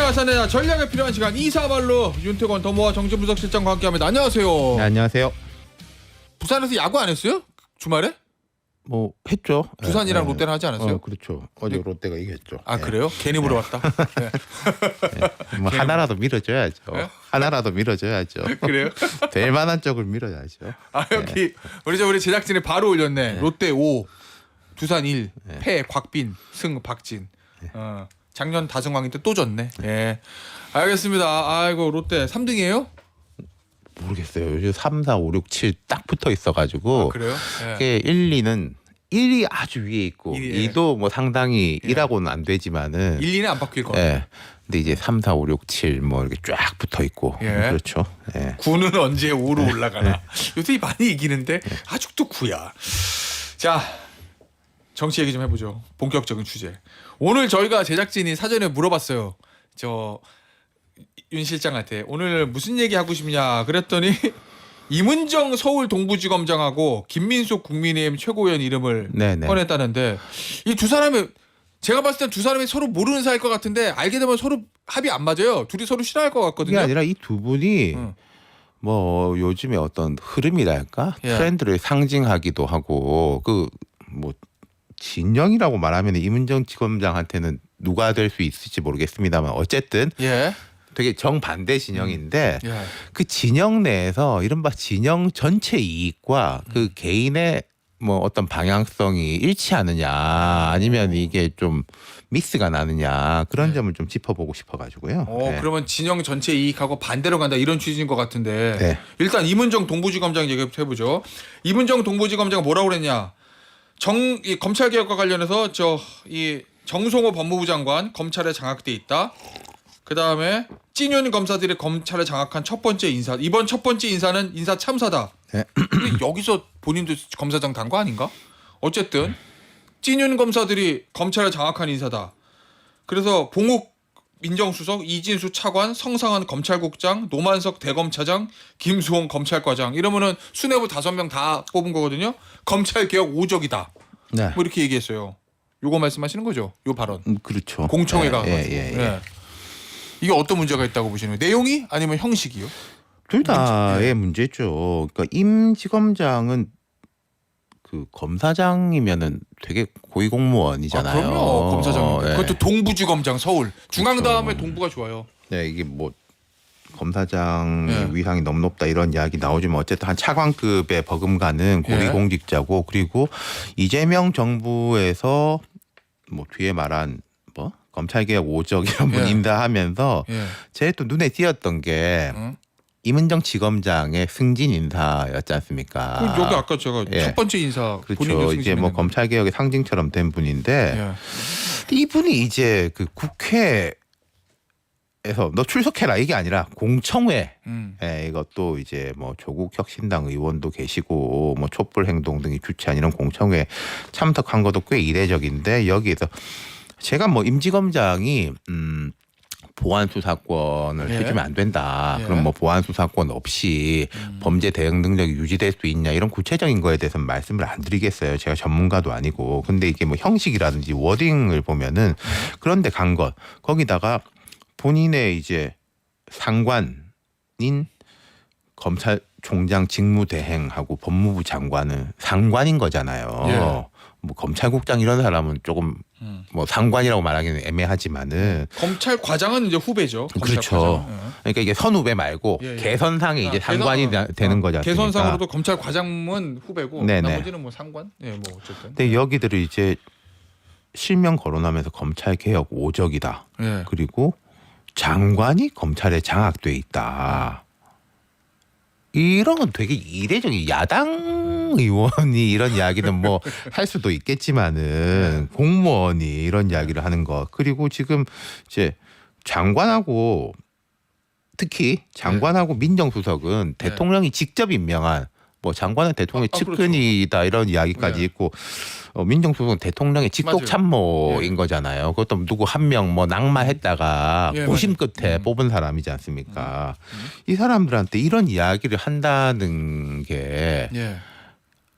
경제가 사내나 전략에 필요한 시간 이사발로 윤태권 더모아 정치분석실장과 함께합니다. 안녕하세요. 네, 안녕하세요. 부산에서 야구 안 했어요? 주말에? 뭐 했죠. 두산이랑 롯데는 하지 않았어요? 그렇죠. 어제 롯데가 이겼죠. 아 그래요? 괜히 물어봤다. 네. 뭐 하나라도 밀어줘야죠. 네? 하나라도 밀어줘야죠. 그래요? 될 만한 쪽을 밀어야죠. 아 여기 우리 제작진이 바로 올렸네. 롯데 5, 두산 1, 패 곽빈, 승 박진. 작년 다승왕인데 또 졌네. 예. 알겠습니다. 아이고 롯데 3등이에요? 모르겠어요. 요즘 3, 4, 5, 6, 7 딱 붙어 있어가지고. 아, 그래요? 이게 1, 2는 1이 아주 위에 있고 1위, 2도 뭐 상당히 1하고는 안 되지만은 1, 2는 안 바뀔 거예요. 예. 근데 이제 3, 4, 5, 6, 7 뭐 이렇게 쫙 붙어 있고. 예. 그렇죠. 예. 9는 언제 5로 올라가나. 요새 많이 이기는데 아직도 9야. 자, 정치 얘기 좀 해보죠. 본격적인 주제. 오늘 저희가 제작진이 사전에 물어봤어요. 윤 실장한테 오늘 무슨 얘기 하고 싶냐 그랬더니 임은정 서울 동부지검장하고 김민숙 국민의힘 최고위원 이름을 네네. 꺼냈다는데 이 두 사람이 제가 봤을 땐 두 사람이 서로 모르는 사이일 것 같은데 알게 되면 서로 합이 안 맞아요. 둘이 서로 싫어할 것 같거든요. 이게 아니라 이 두 분이 응. 뭐 요즘에 어떤 흐름이랄까 예. 트렌드를 상징하기도 하고 그 뭐 진영이라고 말하면 임은정 지검장한테는 누가 될 수 있을지 모르겠습니다만 어쨌든 예. 되게 정반대 진영인데 예. 그 진영 내에서 이른바 진영 전체 이익과 그 개인의 뭐 어떤 방향성이 일치하느냐 아니면 이게 좀 미스가 나느냐 그런 점을 좀 짚어보고 싶어가지고요. 네. 그러면 진영 전체 이익하고 반대로 간다 이런 취지인 것 같은데 네. 일단 임은정 동부지검장 얘기부터 해보죠. 임은정 동부지검장 뭐라고 그랬냐? 이 검찰 개혁과 관련해서 이 정성호 법무부 장관 검찰에 장악돼 있다. 그 다음에 찐윤 검사들이 검찰에 장악한 첫 번째 인사. 이번 첫 번째 인사는 인사 참사다. 네. 근데 여기서 본인도 검사장 단 거 아닌가? 어쨌든 찐윤 검사들이 검찰에 장악한 인사다. 그래서 봉욱 민정수석, 이진수 차관, 성상한 검찰국장, 노만석 대검차장, 김수홍 검찰과장 이러면은 수뇌부 5명 다 뽑은 거거든요. 검찰개혁 오적이다. 네. 뭐 이렇게 얘기했어요. 요거 말씀하시는 거죠? 요 발언. 그렇죠. 공청회 가서. 예. 이게 어떤 문제가 있다고 보시는 거예요? 내용이 아니면 형식이요? 둘 다의 문제죠. 그러니까 임 지검장은 그 검사장이면은 되게 고위 공무원이잖아요. 그럼요. 검사장인데. 네. 그것도 동부지검장 서울. 중앙 그렇죠. 다음에 동부가 좋아요. 네, 이게 뭐 검사장 네. 위상이 너무 높다 이런 이야기 나오지만 어쨌든 한 차관급에 버금가는 고위공직자고 그리고 이재명 정부에서 뭐 뒤에 말한 뭐 검찰개혁 5적 이런 분인다 하면서 제일 또 눈에 띄었던 게 임은정 지검장의 승진 인사였지 않습니까? 여기 아까 제가 첫 번째 인사 그렇죠. 이제 뭐 검찰개혁의 상징처럼 된 분인데 이분이 이제 그 국회에서 너 출석해라 이게 아니라 공청회 이것도 이제 뭐 조국 혁신당 의원도 계시고 뭐 촛불 행동 등이 주최한 이런 공청회 참석한 것도 꽤 이례적인데 여기에서 제가 뭐 임 지검장이 보안 수사권을 해주면 안 된다. 그럼 뭐 보안 수사권 없이 범죄 대응 능력이 유지될 수 있냐 이런 구체적인 거에 대해서는 말씀을 안 드리겠어요. 제가 전문가도 아니고. 근데 이게 뭐 형식이라든지 워딩을 보면은 그런데 간 것. 거기다가 본인의 이제 상관인 검찰총장 직무대행하고 법무부 장관은 상관인 거잖아요. 뭐 검찰국장 이런 사람은 조금 뭐 상관이라고 말하기는 애매하지만은 검찰과장은 이제 후배죠. 그렇죠. 그러니까 이게 선후배 말고 개선상에 이제 상관이 되는 거죠. 개선상으로도 검찰과장은 후배고 나머지는 뭐 상관. 뭐 어쨌든. 근데 여기들을 이제 실명 거론하면서 검찰개혁 오적이다. 그리고 장관이 검찰에 장악돼 있다. 이런 건 되게 이례적인 야당 의원이 이런 이야기는 뭐 할 수도 있겠지만은 공무원이 이런 이야기를 하는 것 그리고 지금 이제 장관하고 특히 장관하고 민정수석은 대통령이 직접 임명한 뭐 장관은 대통령의 측근이다 이런 이야기까지 있고 민정수석은 대통령의 직속 참모인 거잖아요. 그것도 누구 한 명 뭐 낙마했다가 고심 끝에 뽑은 사람이지 않습니까? 이 사람들한테 이런 이야기를 한다는 게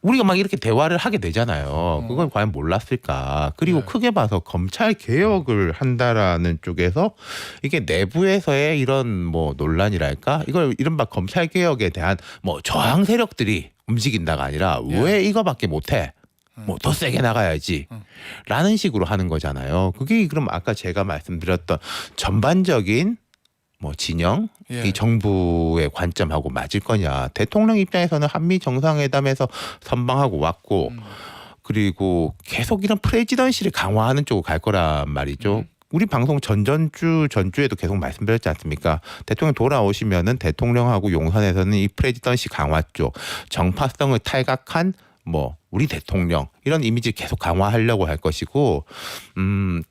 우리가 막 이렇게 대화를 하게 되잖아요. 그걸 과연 몰랐을까? 그리고 네. 크게 봐서 검찰 개혁을 한다라는 쪽에서 이게 내부에서의 이런 뭐 논란이랄까? 이걸 이른바 검찰 개혁에 대한 뭐 저항 세력들이 움직인다가 아니라 왜 이거밖에 못해? 뭐 더 세게 나가야지 라는 식으로 하는 거잖아요. 그게 그럼 아까 제가 말씀드렸던 전반적인 뭐 진영, 예. 이 정부의 관점하고 맞을 거냐. 대통령 입장에서는 한미 정상회담에서 선방하고 왔고 그리고 계속 이런 프레지던시를 강화하는 쪽으로 갈 거란 말이죠. 우리 방송 전주에도 계속 말씀드렸지 않습니까? 대통령 돌아오시면은 대통령하고 용산에서는 이 프레지던시 강화 쪽 정파성을 탈각한 뭐 우리 대통령 이런 이미지를 계속 강화하려고 할 것이고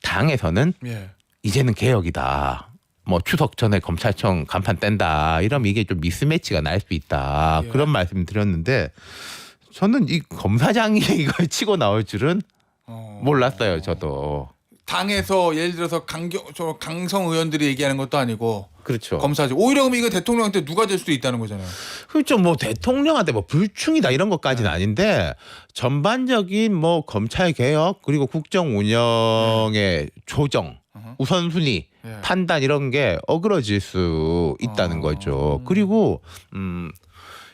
당에서는 예. 이제는 개혁이다. 뭐 추석 전에 검찰청 간판 뗀다. 이러면 이게 좀 미스매치가 날 수 있다. 예. 그런 말씀 드렸는데 저는 이 검사장이 이걸 치고 나올 줄은 몰랐어요. 저도. 당에서 예를 들어서 강성 의원들이 얘기하는 것도 아니고 그렇죠. 검사죠. 오히려 그럼 이거 대통령한테 누가 될 수도 있다는 거잖아요. 그렇죠. 뭐 대통령한테 뭐 불충이다 이런 것까지는 아닌데 전반적인 뭐 검찰 개혁 그리고 국정 운영의 조정 우선순위 예. 판단 이런 게 어그러질 수 있다는 거죠. 그리고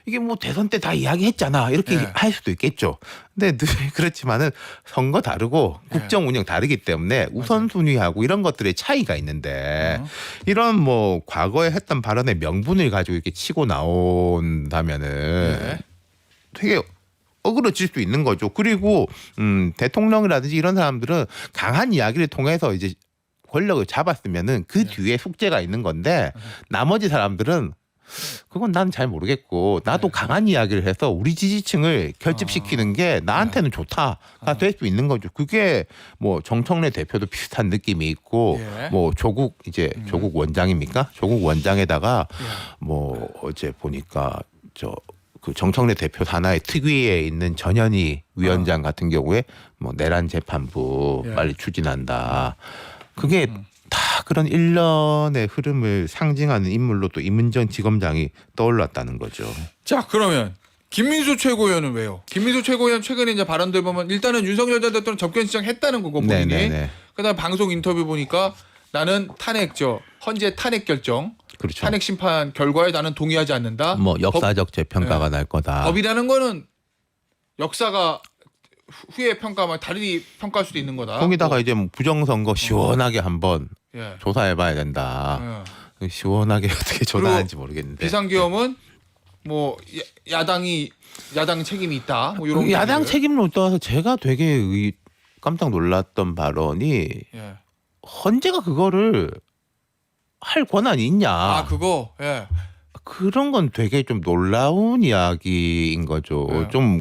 이게 뭐 대선 때 다 이야기했잖아 이렇게 예. 할 수도 있겠죠. 근데 늘 그렇지만은 선거 다르고 국정 운영 다르기 때문에 우선순위하고 이런 것들의 차이가 있는데 이런 뭐 과거에 했던 발언의 명분을 가지고 이렇게 치고 나온다면은 예. 되게 어그러질 수 있는 거죠. 그리고 대통령이라든지 이런 사람들은 강한 이야기를 통해서 이제 권력을 잡았으면은 그 뒤에 숙제가 있는 건데 나머지 사람들은 그건 난 잘 모르겠고 나도 강한 이야기를 해서 우리 지지층을 결집시키는 게 나한테는 좋다가 될 수 있는 거죠. 그게 뭐 정청래 대표도 비슷한 느낌이 있고 예. 뭐 조국 조국 원장입니까? 조국 원장에다가 뭐 어제 보니까 그 정청래 대표 산하의 특위에 있는 전현희 위원장 같은 경우에 뭐 내란 재판부 예. 빨리 추진한다. 그게 다 그런 일련의 흐름을 상징하는 인물로 또 임은정 지검장이 떠올랐다는 거죠. 자 그러면 김민수 최고위원은 왜요? 김민수 최고위원 최근에 이제 발언들 보면 일단은 윤석열 전 대통령 접견 신청했다는 거고 본인이. 네네네. 그다음 방송 인터뷰 보니까 나는 헌재 탄핵 결정, 그렇죠. 탄핵 심판 결과에 나는 동의하지 않는다. 뭐 역사적 재평가가 날 거다. 법이라는 거는 역사가 후에 평가하면 다르게 평가할 수도 있는 거다. 거기다가 이제 뭐 부정선거 시원하게 한번 예. 조사해봐야 된다. 예. 시원하게 어떻게 조사하는지 모르겠는데. 비상계엄은 뭐 야당 책임이 있다. 뭐 이런 야당 얘기를. 책임론 떠나서 제가 되게 깜짝 놀랐던 발언이 예. 헌재가 그거를 할 권한이 있냐. 아 그거. 예. 그런 건 되게 좀 놀라운 이야기인 거죠. 네. 좀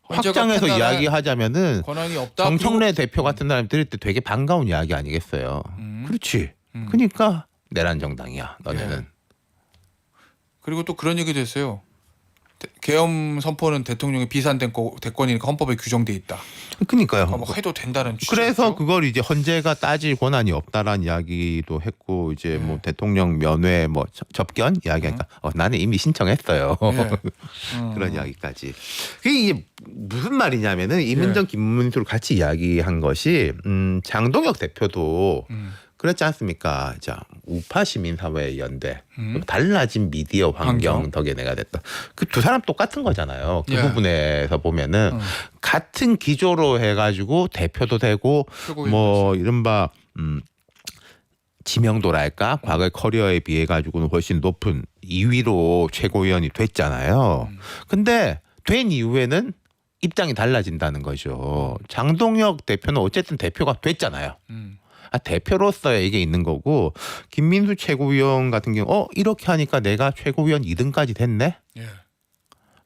헌재가 확장해서 판단할 이야기하자면은 권한이 없다. 정청래 대표 같은 사람 들을 때 되게 반가운 이야기 아니겠어요. 그렇지. 그러니까 내란 정당이야. 너네는. 예. 그리고 또 그런 얘기도 했어요. 계엄 선포는 대통령의 비산된 대권이니까 헌법에 규정돼 있다. 그러니까요. 뭐 해도 된다는 취지죠. 그래서 그걸 이제 헌재가 따질 권한이 없다라는 이야기도 했고 이제 뭐 대통령 면회 뭐 접견 이야기하니까 나는 이미 신청했어요. 그런 이야기까지. 그게 이게 무슨 말이냐면은 임은정 김문수를 같이 이야기한 것이 장동혁 대표도 그렇지 않습니까? 자, 우파 시민사회 연대, 달라진 미디어 환경 덕에 내가 됐다. 그 두 사람 똑같은 거잖아요. 그 부분에서 보면은 같은 기조로 해가지고 대표도 되고 뭐 이른바 지명도랄까 과거의 커리어에 비해 가지고는 훨씬 높은 2위로 최고위원이 됐잖아요. 근데 된 이후에는 입장이 달라진다는 거죠. 장동혁 대표는 어쨌든 대표가 됐잖아요. 대표로서의 이게 있는 거고 김민수 최고위원 같은 경우 이렇게 하니까 내가 최고위원 2등까지 됐네. 예.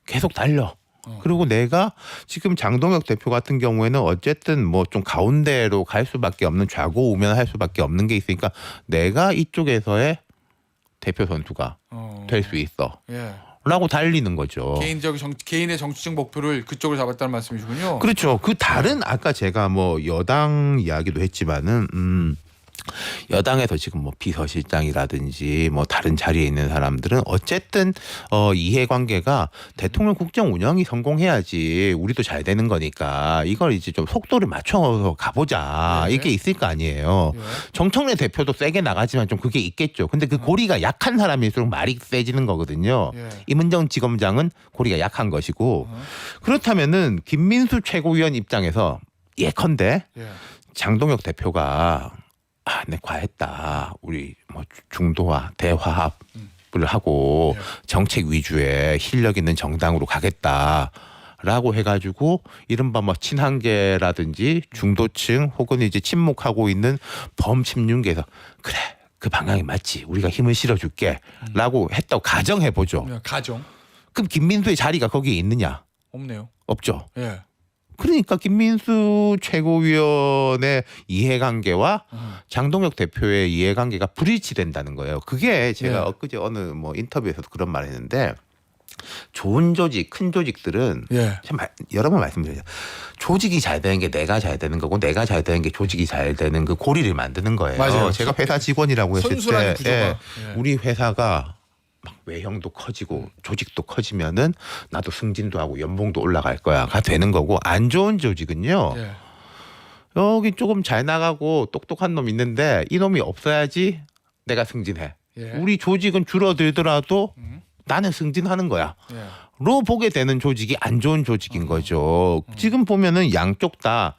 계속 달려. 그리고 내가 지금 장동혁 대표 같은 경우에는 어쨌든 뭐 좀 가운데로 갈 수밖에 없는 좌고우면할 수밖에 없는 게 있으니까 내가 이쪽에서의 대표 선수가 될 수 있어. 예. 라고 달리는 거죠. 개인의 정치적 목표를 그쪽을 잡았다는 말씀이시군요. 그렇죠. 그 다른 아까 제가 뭐 여당 이야기도 했지만은 여당에서 지금 뭐 비서실장이라든지 뭐 다른 자리에 있는 사람들은 어쨌든 이해관계가 대통령 국정 운영이 성공해야지 우리도 잘 되는 거니까 이걸 이제 좀 속도를 맞춰서 가보자. 이게 있을 거 아니에요. 정청래 대표도 세게 나가지만 좀 그게 있겠죠. 근데 그 고리가 약한 사람일수록 말이 세지는 거거든요. 임은정 지검장은 고리가 약한 것이고 그렇다면은 김민수 최고위원 입장에서 예컨대 장동혁 대표가 내 과했다. 우리 뭐 중도화 대화합을 하고 정책 위주의 실력 있는 정당으로 가겠다라고 해가지고 이른바 뭐 친한계라든지 중도층 혹은 이제 침묵하고 있는 범침륜계에서 그래 그 방향이 맞지. 우리가 힘을 실어줄게라고 했다고 가정해 보죠. 가정. 그럼 김민수의 자리가 거기에 있느냐? 없네요. 없죠. 예. 그러니까 김민수 최고위원의 이해관계와 장동혁 대표의 이해관계가 불일치된다는 거예요. 그게 제가 엊그제 어느 뭐 인터뷰에서도 그런 말 했는데 좋은 조직, 큰 조직들은 참 여러 번 말씀드려요. 조직이 잘 되는 게 내가 잘 되는 거고 내가 잘 되는 게 조직이 잘 되는 그 고리를 만드는 거예요. 맞아요. 제가 회사 직원이라고 했을 때 우리 회사가 막 외형도 커지고 조직도 커지면은 나도 승진도 하고 연봉도 올라갈 거야가 되는 거고 안 좋은 조직은요. 여기 조금 잘 나가고 똑똑한 놈 있는데 이 놈이 없어야지 내가 승진해. 우리 조직은 줄어들더라도 나는 승진하는 거야. 로 보게 되는 조직이 안 좋은 조직인 거죠. 지금 보면은 양쪽 다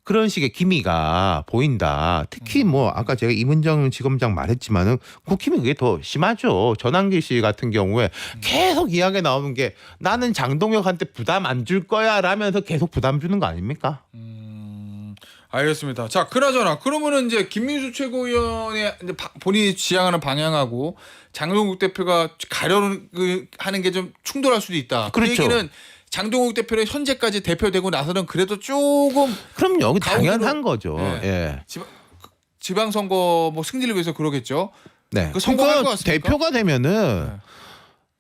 그런 식의 기미가 보인다. 특히 뭐 아까 제가 임은정 지검장 말했지만은 국힘이 그게 더 심하죠. 전한길 씨 같은 경우에 계속 이야기 나오는 게 나는 장동혁한테 부담 안 줄 거야 라면서 계속 부담 주는 거 아닙니까? 알겠습니다. 자, 그나저나 그러면은 이제 김민수 최고위원의 이제 본인이 지향하는 방향하고 장동국 대표가 가려는 하는 게 좀 충돌할 수도 있다. 그렇죠. 그 얘기는 장동국 대표는 현재까지 대표되고 나서는 그래도 조금 그럼요. 당연한 거죠. 지방선거 뭐 승리를 위해서 그러겠죠. 네. 그 성공할 것 같습니까? 대표가 되면은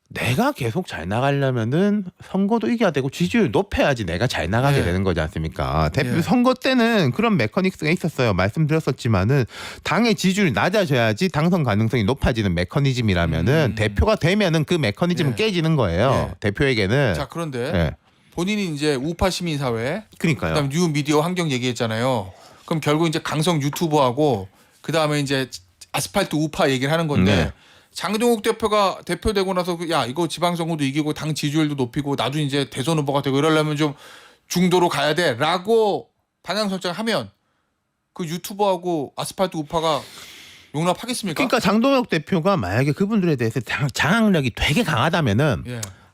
내가 계속 잘 나가려면은 선거도 이겨야 되고 지지율 높여야지 내가 잘 나가게 되는 거지 않습니까? 대표 선거 때는 그런 메커니즘가 있었어요. 말씀드렸었지만은 당의 지지율이 낮아져야지 당선 가능성이 높아지는 메커니즘이라면은 대표가 되면은 그 메커니즘은 깨지는 거예요. 대표에게는. 자, 그런데 본인이 이제 우파 시민사회, 그러니까요. 그다음 뉴 미디어 환경 얘기했잖아요. 그럼 결국 이제 강성 유튜버하고 그 다음에 이제 아스팔트 우파 얘기를 하는 건데. 장동국 대표가 대표되고 나서 야 이거 지방선거도 이기고 당 지지율도 높이고 나도 이제 대선 후보가 되고 이러려면 좀 중도로 가야 돼라고 방향 설정하면 그 유튜버하고 아스팔트 우파가 용납하겠습니까? 그러니까 장동혁 대표가 만약에 그분들에 대해서 장악력이 되게 강하다면은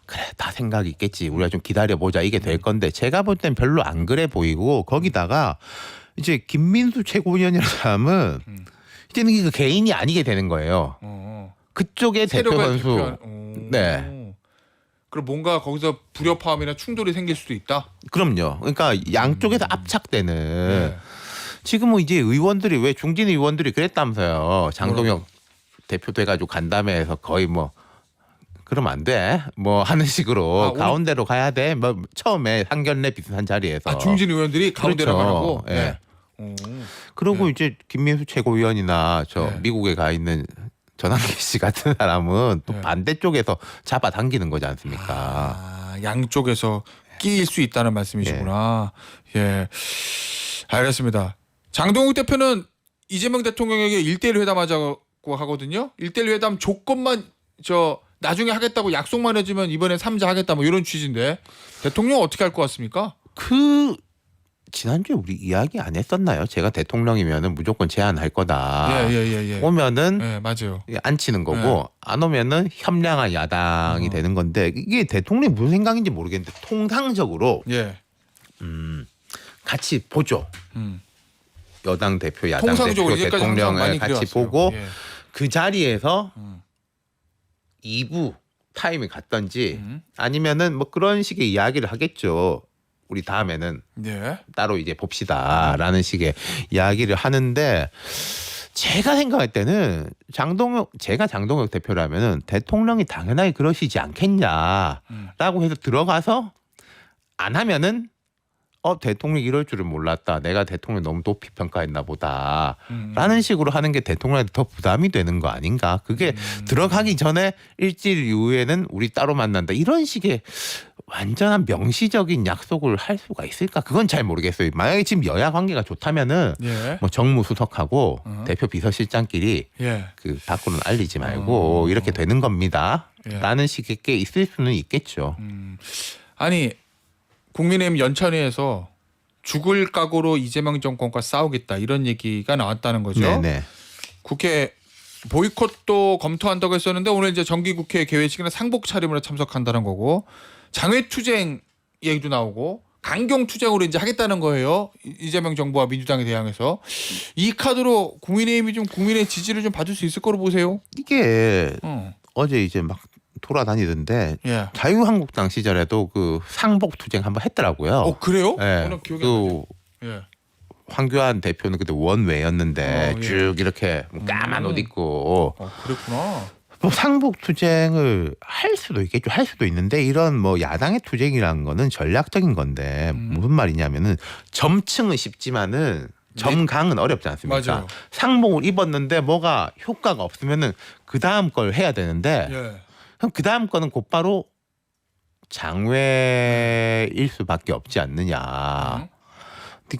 그래 다 생각이 있겠지 우리가 좀 기다려보자 이게 될 건데 제가 볼 땐 별로 안 그래 보이고 거기다가 이제 김민수 최고위원이라는 사람은 이제는 그 개인이 아니게 되는 거예요. 그쪽의 대표 선수. 네. 그럼 뭔가 거기서 불협화음이나 충돌이 생길 수도 있다. 그럼요. 그러니까 양쪽에서 압착되는. 지금은 이제 의원들이 왜 중진 의원들이 그랬다면서요. 장동혁 대표 돼가지고 간담회 해서 거의 뭐 그러면 안 돼. 뭐 하는 식으로 가운데로 가야 돼. 뭐 처음에 상견례 비슷한 자리에서. 중진 의원들이 가운데로 가라고. 그리고 이제 김민수 최고위원이나 저 미국에 가 있는 전한길 씨 같은 사람은 또 반대쪽에서 잡아당기는 거지 않습니까? 양쪽에서 끼일 수 있다는 말씀이시구나. 알겠습니다. 장동국 대표는 이재명 대통령에게 1대1 회담하자고 하거든요. 1대1 회담 조건만 나중에 하겠다고 약속만 해주면 이번에 3자 하겠다 뭐 이런 취지인데 대통령 어떻게 할 것 같습니까? 지난주에 우리 이야기 안 했었나요? 제가 대통령이면은 무조건 제안할 거다. 오면은 맞아요. 앉히는 거고 안 오면은 협량한 야당이 되는 건데 이게 대통령이 무슨 생각인지 모르겠는데 통상적으로 같이 보죠. 여당 대표, 야당 대표, 대통령을 같이 보고 그 자리에서 2부 타임을 갖던지 아니면은 뭐 그런 식의 이야기를 하겠죠. 우리 다음에는 따로 이제 봅시다라는 식의 이야기를 하는데 제가 생각할 때는 제가 장동혁 대표라면은 대통령이 당연하게 그러시지 않겠냐라고 해서 들어가서 안 하면은 대통령이 이럴 줄은 몰랐다. 내가 대통령 너무 높이 평가했나 보다. 라는 식으로 하는 게 대통령한테 더 부담이 되는 거 아닌가. 그게 들어가기 전에 일주일 이후에는 우리 따로 만난다. 이런 식의 완전한 명시적인 약속을 할 수가 있을까? 그건 잘 모르겠어요. 만약에 지금 여야 관계가 좋다면은 예. 뭐 정무수석하고 대표 비서실장끼리 예. 그 밖으로는 알리지 말고 이렇게 되는 겁니다. 예. 라는 식의 게 있을 수는 있겠죠. 아니 국민의힘 연천회에서 죽을 각오로 이재명 정권과 싸우겠다 이런 얘기가 나왔다는 거죠. 네네. 국회 보이콧도 검토한다고 했었는데 오늘 이제 정기국회 개회식이나 상복 차림으로 참석한다는 거고 장외투쟁 얘기도 나오고 강경투쟁으로 이제 하겠다는 거예요. 이재명 정부와 민주당에 대항해서 이 카드로 국민의힘이 좀 국민의 지지를 좀 받을 수 있을 거로 보세요. 이게 어제 이제 막 돌아다니던데 예. 자유한국당 시절에도 그 상복 투쟁 한번 했더라고요. 그래요? 네. 저는 기억이 안 나죠. 그 예. 황교안 대표는 그때 원외였는데 예. 쭉 이렇게 까만 옷 입고 그랬구나. 뭐 상복 투쟁을 할 수도 있겠죠. 할 수도 있는데 이런 뭐 야당의 투쟁이라는 거는 전략적인 건데 무슨 말이냐면은 점층은 쉽지만은 점강은 어렵지 않습니까? 맞아요. 상복을 입었는데 뭐가 효과가 없으면은 그 다음 걸 해야 되는데 예. 그럼 그 다음 거는 곧바로 장외일 수밖에 없지 않느냐.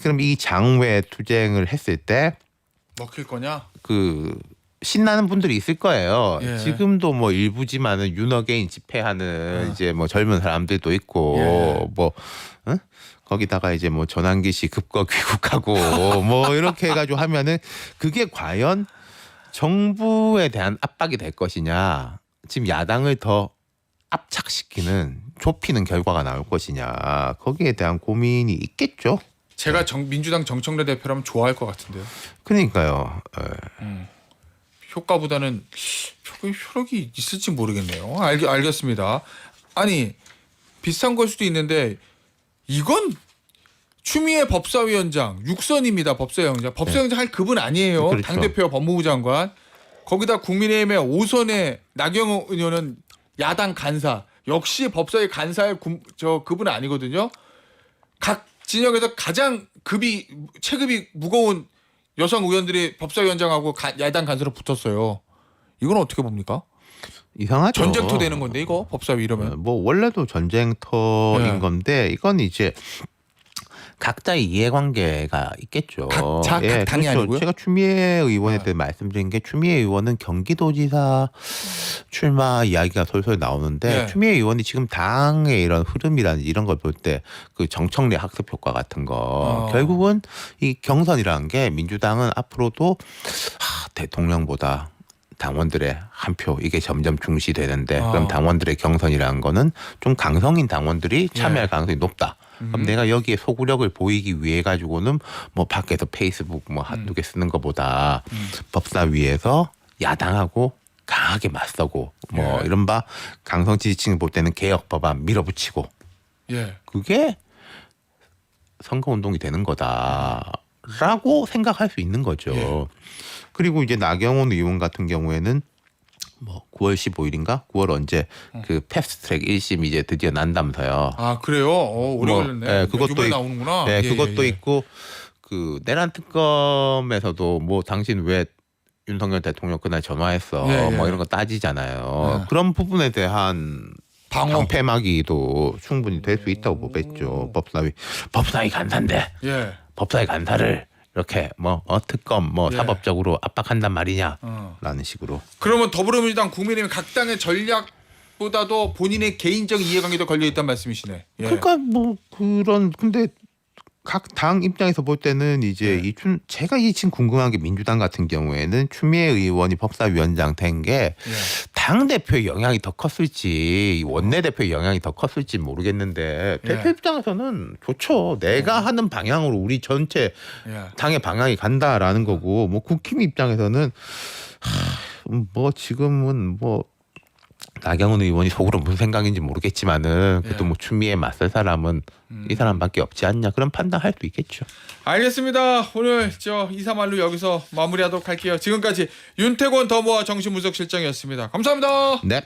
그럼 이 장외 투쟁을 했을 때 먹힐 거냐? 그 신나는 분들이 있을 거예요. 예. 지금도 뭐 일부지만은 윤어게인 집회하는 이제 뭐 젊은 사람들도 있고 예. 뭐 거기다가 이제 뭐 전환기 씨 급거 귀국하고 뭐 이렇게 해가지고 하면은 그게 과연 정부에 대한 압박이 될 것이냐, 지금 야당을 더 압착시키는 좁히는 결과가 나올 것이냐, 거기에 대한 고민이 있겠죠. 제가 민주당 정청래 대표라면 좋아할 것 같은데요. 그러니까요. 효과보다는 효력이 있을지 모르겠네요. 알겠습니다. 아니 비슷한 걸 수도 있는데 이건 추미애 법사위원장 6선입니다. 법사위원장. 법사위원장 할 급은 아니에요. 그렇죠. 당대표와 법무부 장관. 거기다 국민의힘의 5선의 나경원 의원은 야당 간사. 역시 법사위 간사의 급은 아니거든요. 각 진영에서 가장 체급이 무거운 여성 의원들이 법사위원장하고 야당 간사로 붙었어요. 이건 어떻게 봅니까? 이상하죠. 전쟁터 되는 건데 이거 법사위 이러면. 뭐 원래도 전쟁터인 네. 건데 이건 이제 각자의 이해관계가 있겠죠. 각자 각 당이 그렇죠. 아니고요? 제가 추미애 의원에 대해 말씀드린 게 추미애 의원은 경기도지사 출마 이야기가 솔솔 나오는데 네. 추미애 의원이 지금 당의 이런 흐름이라든지 이런 걸 볼 때 그 정청래 학습 효과 같은 거 결국은 이 경선이라는 게 민주당은 앞으로도 대통령보다 당원들의 한 표 이게 점점 중시되는데 그럼 당원들의 경선이라는 거는 좀 강성인 당원들이 참여할 가능성이 높다. 그럼 내가 여기에 소구력을 보이기 위해 가지고는 뭐 밖에서 페이스북 뭐 한두 개 쓰는 것보다 법사위에서 야당하고 강하게 맞서고 뭐 예. 이른바 강성 지지층을 볼 때는 개혁 법안 밀어붙이고 예. 그게 선거운동이 되는 거다라고 생각할 수 있는 거죠. 예. 그리고 이제 나경원 의원 같은 경우에는 뭐 9월 15일인가 9월 언제 그 패스트트랙 1심 이제 드디어 난다면서요. 아 그래요? 오래 걸렸네. 예, 그것도 이번에 나오는구나. 네, 예, 그것도 예. 있고 그 내란 특검에서도 뭐 당신 왜 윤석열 대통령 그날 전화했어 예, 예. 뭐 이런 거 따지잖아요. 예. 그런 부분에 대한 방어. 방패막이도 충분히 될 수 있다고 보겠죠. 법사위 간사인데 예. 법사위 간사를 이렇게 뭐 특검 뭐 예. 사법적으로 압박한단 말이냐라는 식으로. 그러면 더불어민주당 국민의힘 각 당의 전략보다도 본인의 개인적 이해관계도 걸려 있다는 말씀이시네. 예. 그러니까 뭐 그런 근데 각 당 입장에서 볼 때는 이제 제가 지금 궁금한 게 민주당 같은 경우에는 추미애 의원이 법사위원장 된 게 당 대표의 영향이 더 컸을지 원내 대표의 영향이 더 컸을지 모르겠는데 대표 입장에서는 좋죠. 내가 하는 방향으로 우리 전체 당의 방향이 간다라는 거고 뭐 국힘 입장에서는 뭐 지금은 뭐 나경원 의원이 속으로 무슨 생각인지 모르겠지만은 그래도 뭐 추미애 맞설 사람은 이 사람밖에 없지 않냐 그런 판단할 수 있겠죠. 알겠습니다. 오늘 2~3할로 여기서 마무리하도록 할게요. 지금까지 윤태권 더모아 정신분석실장이었습니다. 감사합니다. 네.